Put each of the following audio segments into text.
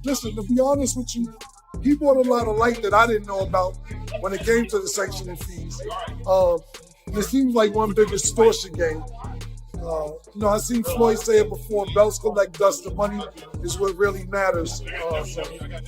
listen, to be honest with you, he brought a lot of light that I didn't know about when it came to the sanctioning fees. It seems like one big extortion game. I've seen Floyd say it before, belts collect dust, the money is what really matters. So as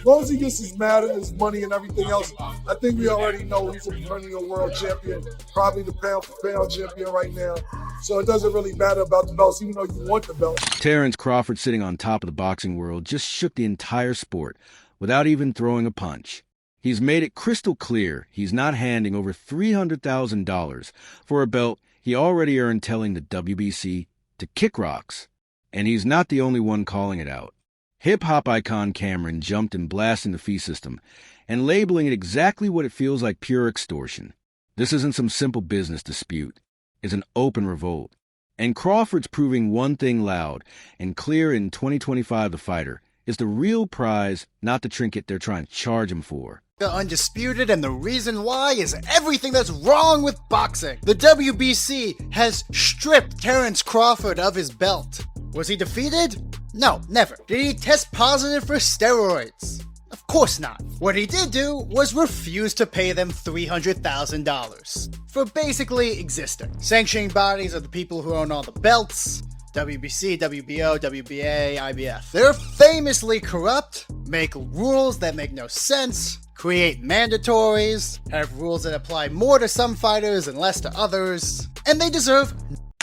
long as he gets his money and everything else, I think we already know he's a perennial world champion, probably the pound-for-pound champion right now. So it doesn't really matter about the belts, even though you want the belts. Terence Crawford, sitting on top of the boxing world, just shook the entire sport without even throwing a punch. He's made it crystal clear he's not handing over $300,000 for a belt he already earned telling the WBC to kick rocks. And he's not the only one calling it out. Hip-hop icon Cameron jumped in blasting the fee system and labeling it exactly what it feels like, pure extortion. This isn't some simple business dispute. It's an open revolt. And Crawford's proving one thing loud and clear in 2025 The Fighter is the real prize, not the trinket they're trying to charge him for. The undisputed, and the reason why is everything that's wrong with boxing. The WBC has stripped Terence Crawford of his belt. Was he defeated? No, never. Did he test positive for steroids? Of course not. What he did do was refuse to pay them $300,000 for basically existing. Sanctioning bodies are the people who own all the belts. WBC, WBO, WBA, IBF. They're famously corrupt, make rules that make no sense, create mandatories, have rules that apply more to some fighters and less to others, and they deserve.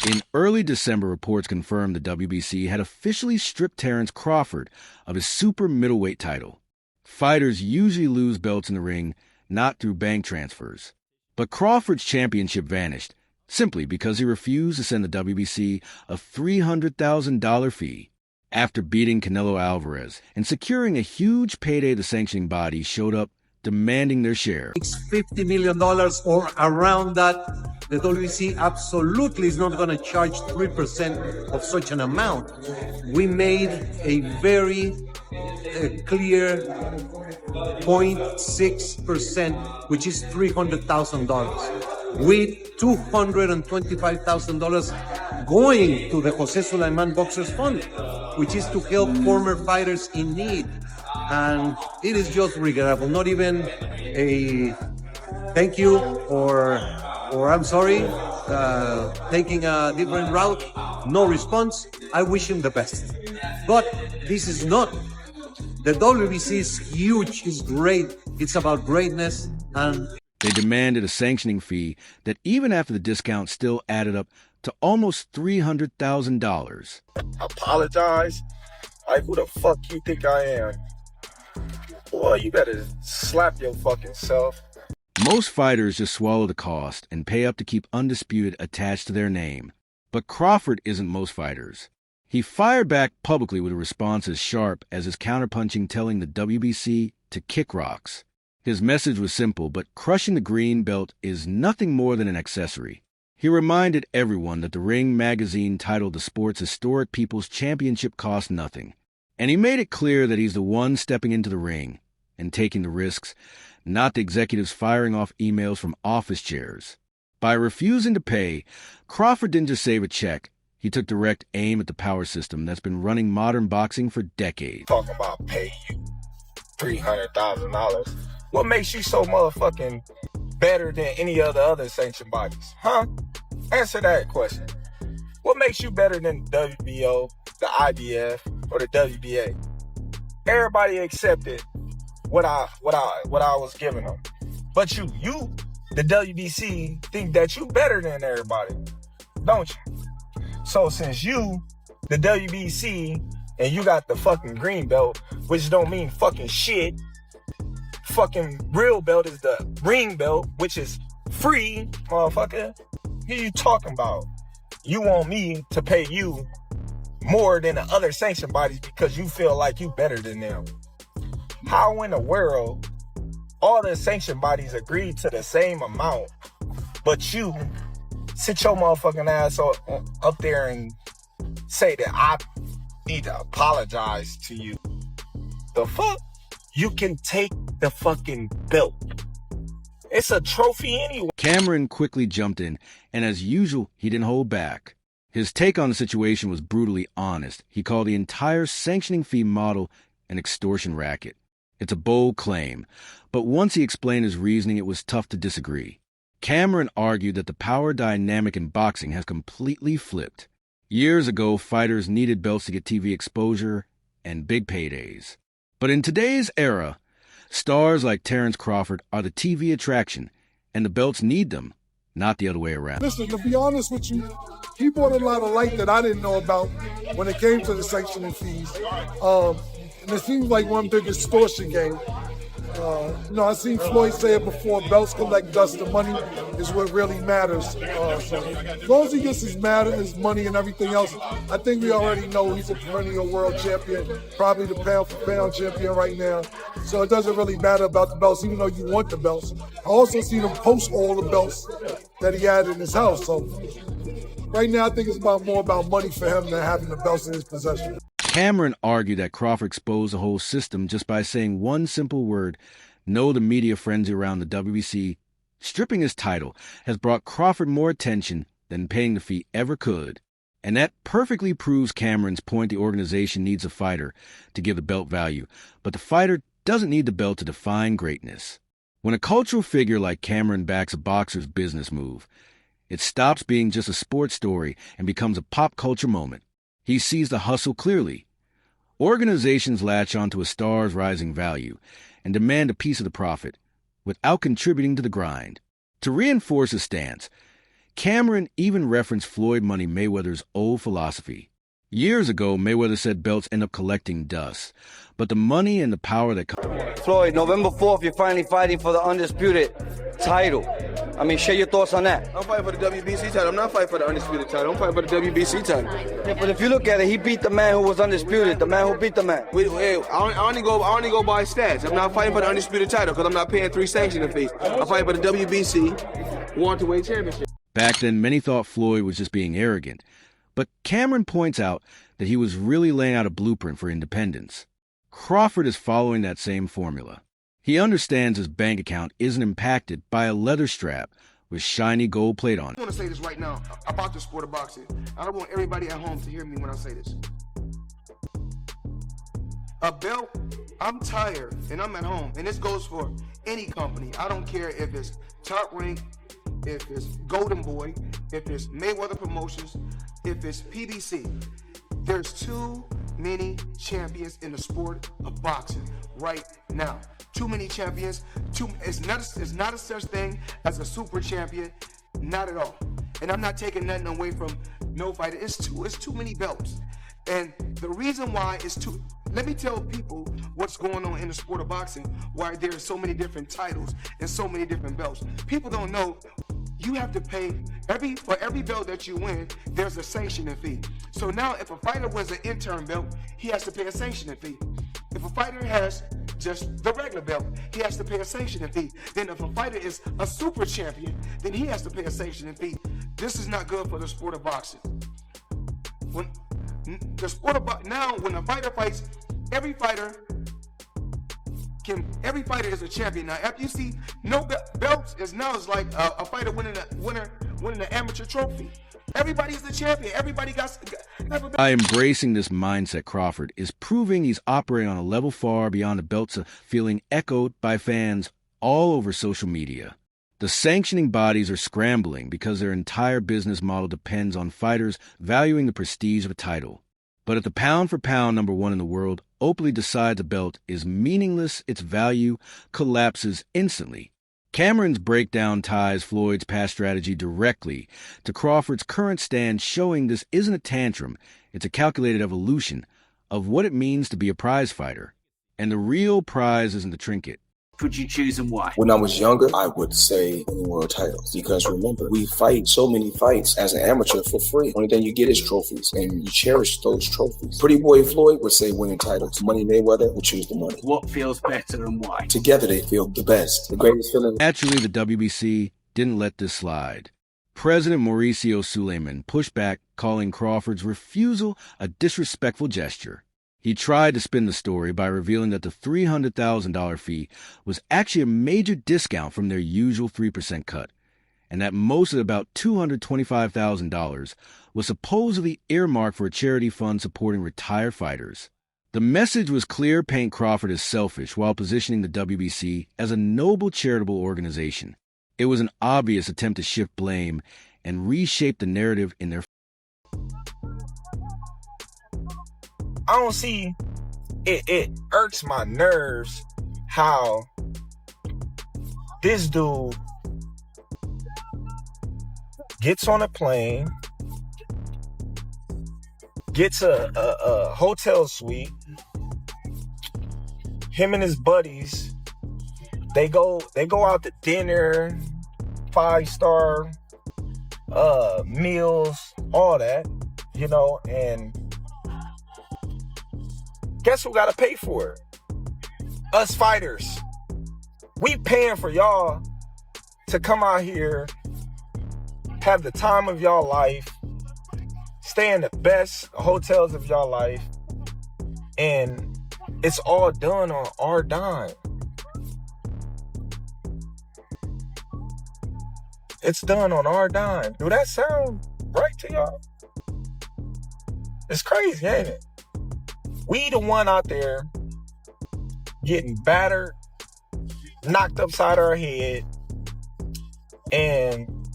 In early December, reports confirmed the WBC had officially stripped Terence Crawford of his super middleweight title. Fighters usually lose belts in the ring, not through bank transfers. But Crawford's championship vanished, simply because he refused to send the WBC a $300,000 fee. After beating Canelo Alvarez and securing a huge payday, the sanctioning body showed up demanding their share. $50 million or around that. The WBC absolutely is not going to charge 3% of such an amount. We made a very clear 0.6%, which is $300,000, with $225,000 going to the Jose Sulaiman Boxers Fund, which is to help former fighters in need. And it is just regrettable. Not even a thank you or I'm sorry, taking a different route. No response. I wish him the best. But this is not. The WBC is huge, it's great. It's about greatness. And they demanded a sanctioning fee that even after the discount still added up to almost $300,000. Apologize? Like, who the fuck you think I am? Boy, you better slap your fucking self. Most fighters just swallow the cost and pay up to keep Undisputed attached to their name. But Crawford isn't most fighters. He fired back publicly with a response as sharp as his counterpunching telling the WBC to kick rocks. His message was simple, but crushing the green belt is nothing more than an accessory. He reminded everyone that the Ring magazine titled the sport's historic People's Championship cost nothing. And he made it clear that he's the one stepping into the ring and taking the risks, not the executives firing off emails from office chairs. By refusing to pay, Crawford didn't just save a check. He took direct aim at the power system that's been running modern boxing for decades. Talking about pay you $300,000. What makes you so motherfucking better than any of the other sanctioned bodies? Huh? Answer that question. What makes you better than the WBO, the IBF, or the WBA? Everybody accepted what I was giving them. But you, the WBC, think that you better than everybody, don't you? So since you, the WBC, and you got the fucking green belt, which don't mean fucking shit, fucking real belt is the ring belt, which is free, motherfucker. Who you talking about? You want me to pay you more than the other sanctioned bodies because you feel like you better than them. How in the world all the sanctioned bodies agreed to the same amount, but you sit your motherfucking ass up there and say that I need to apologize to you? The fuck? You can take the fucking belt. It's a trophy anyway. Cameron quickly jumped in, and as usual, he didn't hold back. His take on the situation was brutally honest. He called the entire sanctioning fee model an extortion racket. It's a bold claim, but once he explained his reasoning, it was tough to disagree. Cameron argued that the power dynamic in boxing has completely flipped. Years ago, fighters needed belts to get TV exposure and big paydays. But in today's era, stars like Terence Crawford are the TV attraction, and the belts need them, not the other way around. Listen, to be honest with you, he brought a lot of light that I didn't know about when it came to the sanctioning fees. And it seems like one big extortion game. I've seen Floyd say it before, belts collect dust, the money is what really matters. So as long as he gets his money and everything else, I think we already know he's a perennial world champion, probably the pound for pound champion right now. So it doesn't really matter about the belts, even though you want the belts. I also seen him post all the belts that he had in his house. So right now I think it's more about money for him than having the belts in his possession. Cameron argued that Crawford exposed the whole system just by saying one simple word: no. The media frenzy around the WBC stripping his title has brought Crawford more attention than paying the fee ever could. And that perfectly proves Cameron's point: the organization needs a fighter to give the belt value, but the fighter doesn't need the belt to define greatness. When a cultural figure like Cameron backs a boxer's business move, it stops being just a sports story and becomes a pop culture moment. He sees the hustle clearly. Organizations latch onto a star's rising value and demand a piece of the profit without contributing to the grind. To reinforce his stance, Cameron even referenced Floyd Money Mayweather's old philosophy. Years ago, Mayweather said belts end up collecting dust, but the money and the power that comes... Floyd, November 4th, you're finally fighting for the undisputed title. I mean, share your thoughts on that. I'm fighting for the WBC title. I'm not fighting for the undisputed title. I'm fighting for the WBC title. Yeah, but if you look at it, he beat the man who was undisputed, the man who beat the man. I only go by stats. I'm not fighting for the undisputed title because I'm not paying 3 sanctioning fees. I'm fighting for the WBC welterweight championship. Back then, many thought Floyd was just being arrogant, but Cameron points out that he was really laying out a blueprint for independence. Crawford is following that same formula. He understands his bank account isn't impacted by a leather strap with shiny gold plate on it. I want to say this right now about the sport of boxing. I don't want everybody at home to hear me when I say this. A belt, I'm tired and I'm at home, and this goes for any company. I don't care if it's Top Rank, if it's Golden Boy, if it's Mayweather Promotions, if it's PBC. There's too many champions in the sport of boxing right now. Too many champions. It's not a such thing as a super champion, not at all. And I'm not taking nothing away from no fighter. It's too many belts. And the reason why is too. Let me tell people what's going on in the sport of boxing, why there are so many different titles and so many different belts. People don't know. You have to pay for every belt that you win, there's a sanctioning fee. So now if a fighter wins an interim belt, he has to pay a sanctioning fee. If a fighter has just the regular belt, he has to pay a sanctioning fee. Then if a fighter is a super champion, then he has to pay a sanctioning fee. This is not good for the sport of boxing. When a fighter fights, every fighter is a champion. Now, after you see no belts, is like a fighter winning an amateur trophy. Everybody is the champion. Everybody got. By embracing this mindset, Crawford is proving he's operating on a level far beyond the belts of feeling echoed by fans all over social media. The sanctioning bodies are scrambling because their entire business model depends on fighters valuing the prestige of a title. But if the pound-for-pound #1 in the world openly decides a belt is meaningless, its value collapses instantly. Cameron's breakdown ties Floyd's past strategy directly to Crawford's current stand, showing this isn't a tantrum, it's a calculated evolution of what it means to be a prize fighter. And the real prize isn't the trinket. Could you choose and why? When I was younger, I would say winning world titles, because remember, we fight so many fights as an amateur for free. Only thing you get is trophies, and you cherish those trophies. Pretty boy Floyd would say winning titles. Money Mayweather would choose the money. What feels better and why? Together they feel the best. The greatest feeling. Naturally, the WBC didn't let this slide. President Mauricio Suleiman pushed back, calling Crawford's refusal a disrespectful gesture. He tried to spin the story by revealing that the $300,000 fee was actually a major discount from their usual 3% cut, and that most of about $225,000 was supposedly earmarked for a charity fund supporting retired fighters. The message was clear: paint Crawford as selfish while positioning the WBC as a noble charitable organization. It was an obvious attempt to shift blame and reshape the narrative in their. I don't see it. It irks my nerves how this dude gets on a plane, gets a hotel suite. Him and his buddies, they go out to dinner, 5-star meals, all that, you know, and guess who got to pay for it? Us fighters. We paying for y'all to come out here, have the time of y'all life, stay in the best hotels of y'all life, and it's all done on our dime. It's done on our dime. Do that sound right to y'all? It's crazy, ain't it? We the one out there getting battered, knocked upside our head, and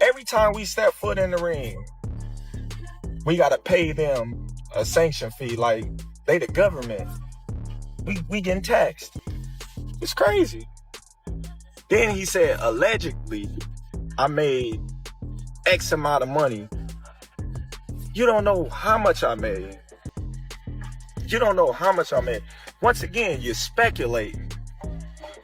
every time we step foot in the ring, we gotta pay them a sanction fee like they the government. We getting taxed. It's crazy. Then he said, allegedly, I made X amount of money. You don't know how much I made. You don't know how much I made. Once again, you're speculating.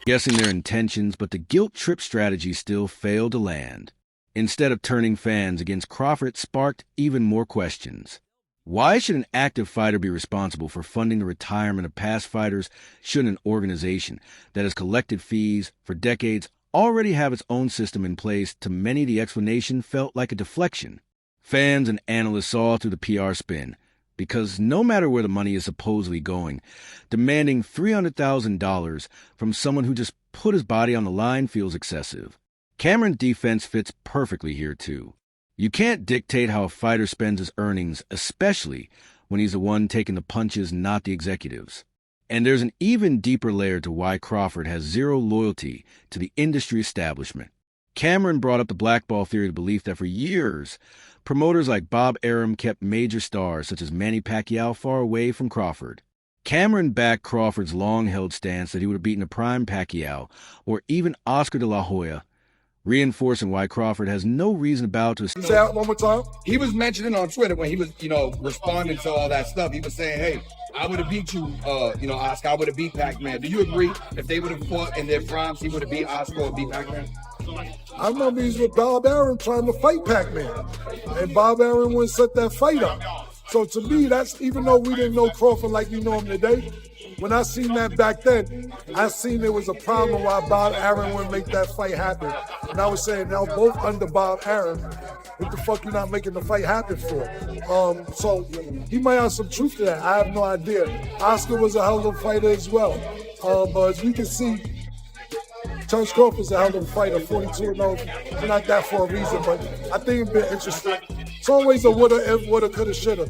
Guessing their intentions, but the guilt trip strategy still failed to land. Instead of turning fans against Crawford, it sparked even more questions. Why should an active fighter be responsible for funding the retirement of past fighters? Should an organization that has collected fees for decades already have its own system in place? To many, the explanation felt like a deflection. Fans and analysts saw through the PR spin, because no matter where the money is supposedly going, demanding $300,000 from someone who just put his body on the line feels excessive. Cameron's defense fits perfectly here, too. You can't dictate how a fighter spends his earnings, especially when he's the one taking the punches, not the executives. And there's an even deeper layer to why Crawford has zero loyalty to the industry establishment. Cameron brought up the blackball theory, the belief that for years, promoters like Bob Arum kept major stars such as Manny Pacquiao far away from Crawford. Cameron backed Crawford's long-held stance that he would have beaten a prime Pacquiao or even Oscar de la Hoya, reinforcing why Crawford has no reason to bow to his... Say that one more time. He was mentioning on Twitter when he was, responding to all that stuff. He was saying, hey, I would have beat you, Oscar. I would have beat Pac-Man. Do you agree? If they would have fought in their primes, he would have beat Oscar or beat Pac-Man? I remember he was with Bob Arum trying to fight Pac-Man. And Bob Arum wouldn't set that fight up. So to me, that's, even though we didn't know Crawford like we know him today, when I seen that back then, I seen there was a problem why Bob Arum wouldn't make that fight happen. And I was saying, now both under Bob Arum, what the fuck you not making the fight happen for? So he might have some truth to that. I have no idea. Oscar was a hell of a fighter as well. But as we can see, Terence Crawford's a hell of a fighter, 42-0. Not that for a reason, but I think it's been interesting. It's always a woulda, coulda, shoulda.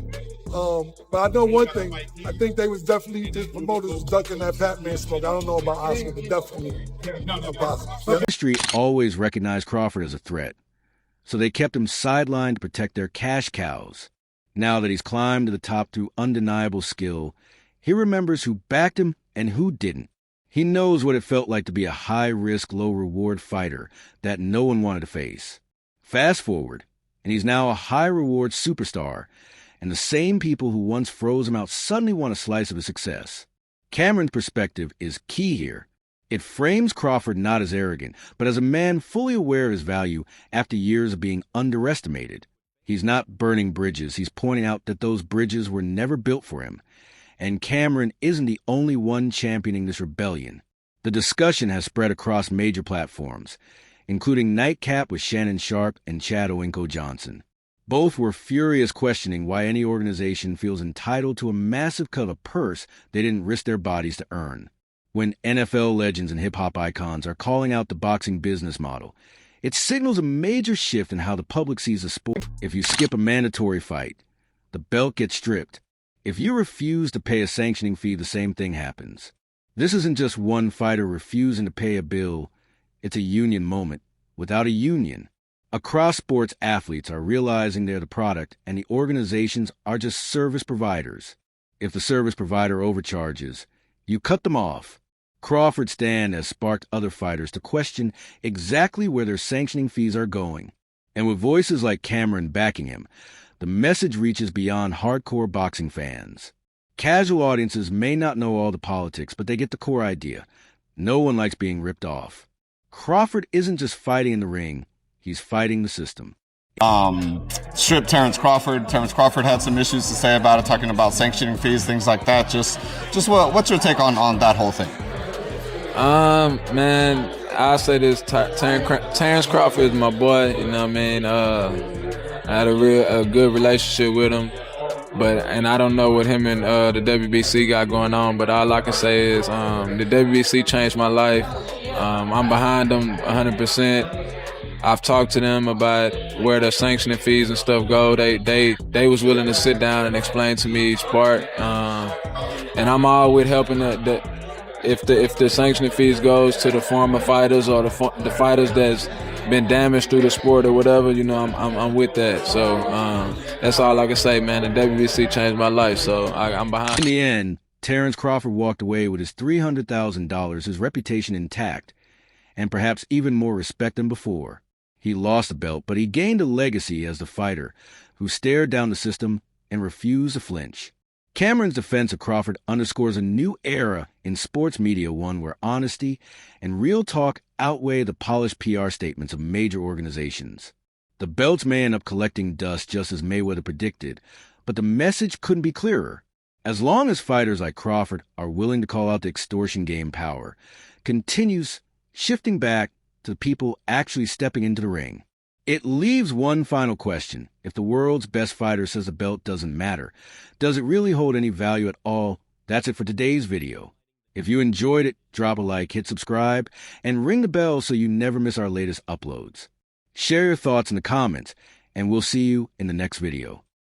But I know one thing. I think they was definitely, the promoters was ducking that Pac-Man smoke. I don't know about Oscar, but definitely a positive. The industry always recognized Crawford as a threat, so they kept him sidelined to protect their cash cows. Now that he's climbed to the top through undeniable skill, he remembers who backed him and who didn't. He knows what it felt like to be a high-risk, low-reward fighter that no one wanted to face. Fast forward, and he's now a high-reward superstar, and the same people who once froze him out suddenly want a slice of his success. Cameron's perspective is key here. It frames Crawford not as arrogant, but as a man fully aware of his value after years of being underestimated. He's not burning bridges. He's pointing out that those bridges were never built for him. And Cameron isn't the only one championing this rebellion. The discussion has spread across major platforms, including Nightcap with Shannon Sharp and Chad Oinko Johnson. Both were furious, questioning why any organization feels entitled to a massive cut of a purse they didn't risk their bodies to earn. When NFL legends and hip-hop icons are calling out the boxing business model, it signals a major shift in how the public sees the sport. If you skip a mandatory fight, the belt gets stripped, If you refuse to pay a sanctioning fee, the same thing happens. This isn't just one fighter refusing to pay a bill. It's a union moment. Without a union, across sports, athletes are realizing they're the product and the organizations are just service providers. If the service provider overcharges, you cut them off. Crawford's stand has sparked other fighters to question exactly where their sanctioning fees are going. And with voices like Cameron backing him, the message reaches beyond hardcore boxing fans. Casual audiences may not know all the politics, but they get the core idea. No one likes being ripped off. Crawford isn't just fighting in the ring, he's fighting the system. Strip Terence Crawford. Terence Crawford had some issues to say about it, talking about sanctioning fees, things like that. Just what's your take on that whole thing? Man, I'll say this: Terence Crawford is my boy. You know what I mean? I had a good relationship with him, and I don't know what him and the WBC got going on. But all I can say is the WBC changed my life. I'm behind them 100%. I've talked to them about where the sanctioning fees and stuff go. They was willing to sit down and explain to me each part, and I'm all with helping if the sanctioning fees goes to the former fighters or the fighters that's been damaged through the sport or whatever. You know, I'm with that. So that's all I can say, man. The WBC changed my life, so I'm behind. In the end, Terence Crawford walked away with his $300,000, his reputation intact, and perhaps even more respect than before. He lost the belt, but he gained a legacy as the fighter who stared down the system and refused to flinch. Cameron's defense of Crawford underscores a new era in sports media, one where honesty and real talk outweigh the polished PR statements of major organizations. The belts may end up collecting dust just as Mayweather predicted, but the message couldn't be clearer. As long as fighters like Crawford are willing to call out the extortion game, power continues shifting back to the people actually stepping into the ring. It leaves one final question. If the world's best fighter says the belt doesn't matter, does it really hold any value at all? That's it for today's video. If you enjoyed it, drop a like, hit subscribe, and ring the bell so you never miss our latest uploads. Share your thoughts in the comments, and we'll see you in the next video.